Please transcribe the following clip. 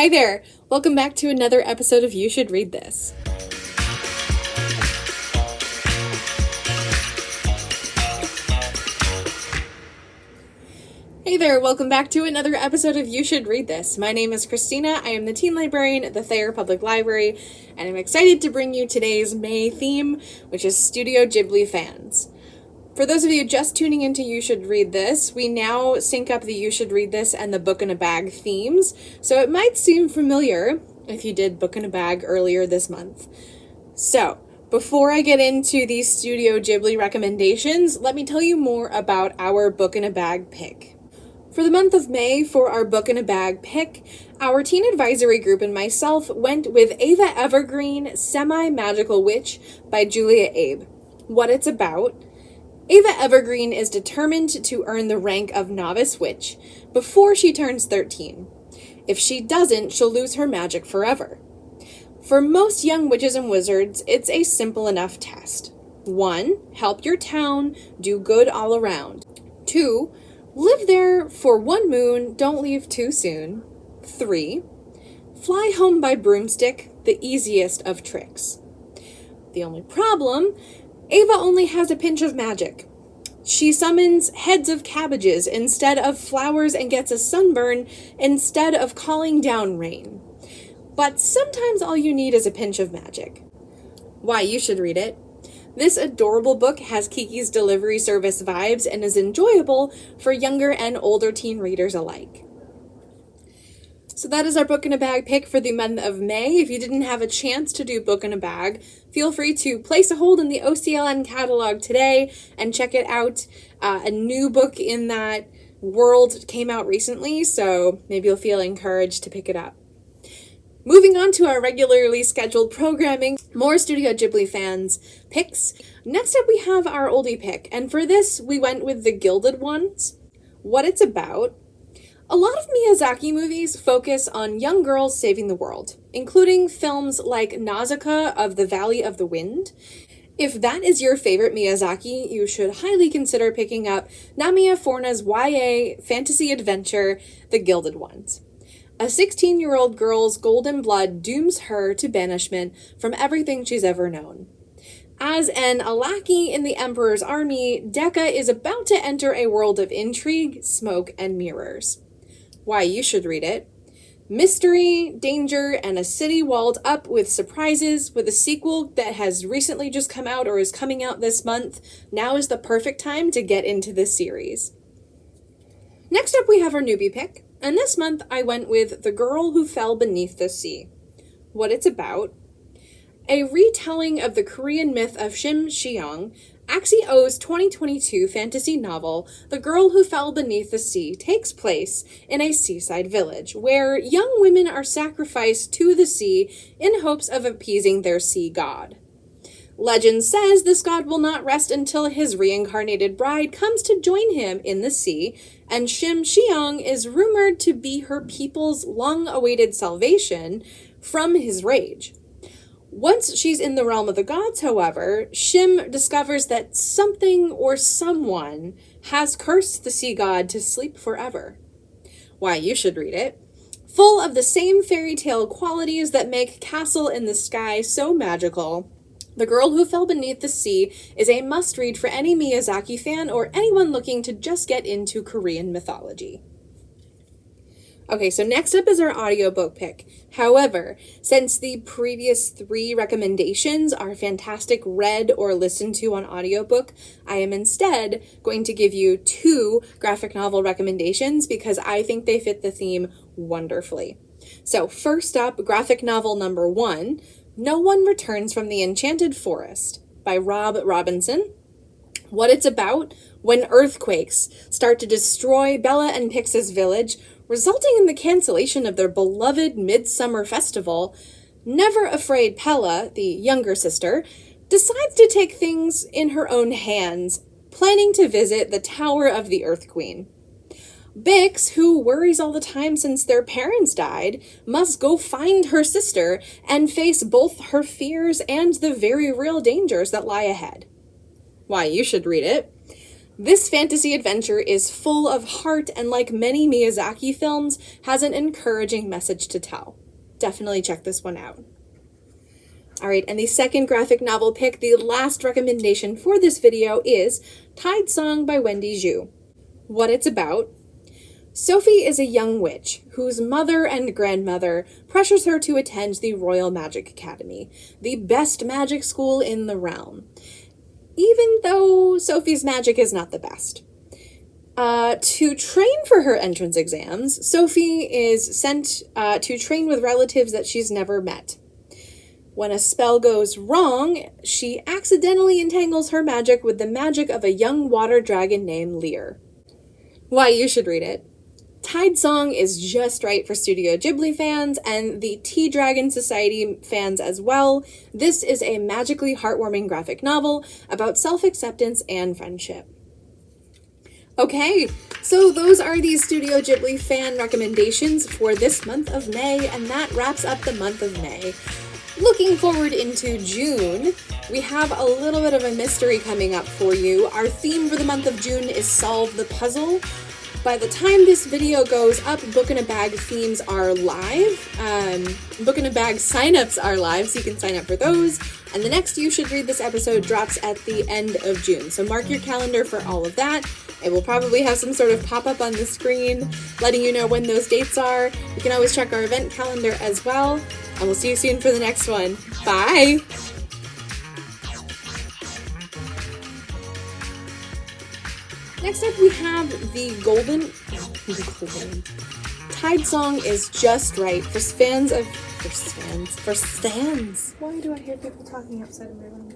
Hi there! Welcome back to another episode of You Should Read This. Hey there, welcome back to another episode of You Should Read This. My name is Christina, I am the teen librarian at the Thayer Public Library, and I'm excited to bring you today's May theme, which is Studio Ghibli Fans. For those of you just tuning into You Should Read This, we now sync up the You Should Read This and the Book in a Bag themes, so it might seem familiar if you did Book in a Bag earlier this month. So, before I get into these Studio Ghibli recommendations, let me tell you more about our Book in a Bag pick. For the month of May, for our Book in a Bag pick, our teen advisory group and myself went with Ava Evergreen, Semi-Magical Witch by Julia Abe. What it's about: Ava Evergreen is determined to earn the rank of Novice Witch before she turns 13. If she doesn't, she'll lose her magic forever. For most young witches and wizards, it's a simple enough test. 1. Help your town, do good all around. 2. Live there for 1 moon, don't leave too soon. 3. Fly home by broomstick, the easiest of tricks. The only problem: Ava only has a pinch of magic. She summons heads of cabbages instead of flowers and gets a sunburn instead of calling down rain. But sometimes all you need is a pinch of magic. Why you should read it. This adorable book has Kiki's Delivery Service vibes and is enjoyable for younger and older teen readers alike. So that is our Book in a Bag pick for the month of May. If you didn't have a chance to do Book in a Bag, feel free to place a hold in the OCLN catalog today and check it out. A new book in that world came out recently, so maybe you'll feel encouraged to pick it up. Moving on to our regularly scheduled programming, more Studio Ghibli Fans picks. Next up we have our Oldie Pick, and for this we went with The Gilded Ones. What it's about: a lot of Miyazaki movies focus on young girls saving the world, including films like Nausicaa of the Valley of the Wind. If that is your favorite Miyazaki, you should highly consider picking up Namiya Forna's YA fantasy adventure, The Gilded Ones. A 16-year-old girl's golden blood dooms her to banishment from everything she's ever known. As an lackey in the Emperor's army, Dekka is about to enter a world of intrigue, smoke, and mirrors. Why you should read it: mystery, danger, and a city walled up with surprises. With a sequel that has recently just come out or is coming out this month, now is the perfect time to get into this series. Next up we have our Newbie Pick, and this month I went with The Girl Who Fell Beneath the Sea. What it's about: a retelling of the Korean myth of Shim Sheong, Axie Oh's 2022 fantasy novel, The Girl Who Fell Beneath the Sea, takes place in a seaside village where young women are sacrificed to the sea in hopes of appeasing their sea god. Legend says this god will not rest until his reincarnated bride comes to join him in the sea, and Shim Sheong is rumored to be her people's long-awaited salvation from his rage. Once she's in the realm of the gods, however, Shim discovers that something or someone has cursed the sea god to sleep forever. Why you should read it. Full of the same fairy tale qualities that make Castle in the Sky so magical, The Girl Who Fell Beneath the Sea is a must-read for any Miyazaki fan or anyone looking to just get into Korean mythology. Okay, so next up is our audiobook pick. However, since the previous 3 recommendations are fantastic read or listened to on audiobook, I am instead going to give you 2 graphic novel recommendations because I think they fit the theme wonderfully. So first up, graphic novel number 1, No One Returns from the Enchanted Forest by Rob Robinson. What it's about: when earthquakes start to destroy Bella and Pix's village, resulting in the cancellation of their beloved midsummer festival, never afraid Pella, the younger sister, decides to take things in her own hands, planning to visit the Tower of the Earth Queen. Bix, who worries all the time since their parents died, must go find her sister and face both her fears and the very real dangers that lie ahead. Why you should read it. This fantasy adventure is full of heart and, like many Miyazaki films, has an encouraging message to tell. Definitely check this one out. Alright, and the second graphic novel pick, the last recommendation for this video, is Tide Song by Wendy Zhu. What it's about: Sophie is a young witch whose mother and grandmother pressures her to attend the Royal Magic Academy, the best magic school in the realm, even though Sophie's magic is not the best. To train for her entrance exams, Sophie is sent to train with relatives that she's never met. When a spell goes wrong, she accidentally entangles her magic with the magic of a young water dragon named Lear. Why you should read it. Tide Song is just right for Studio Ghibli fans and the Tea Dragon Society fans as well. This is a magically heartwarming graphic novel about self-acceptance and friendship. Okay, so those are the Studio Ghibli fan recommendations for this month of May, and that wraps up the month of May. Looking forward into June, we have a little bit of a mystery coming up for you. Our theme for the month of June is Solve the Puzzle. By the time this video goes up, Book in a Bag themes are live. Book in a Bag signups are live, so you can sign up for those. And the next You Should Read This episode drops at the end of June, so mark your calendar for all of that. It will probably have some sort of pop-up on the screen letting you know when those dates are. You can always check our event calendar as well. And we'll see you soon for the next one. Bye! Next up we have the Golden Tide Song is just right for fans. Why do I hear people talking outside of my room?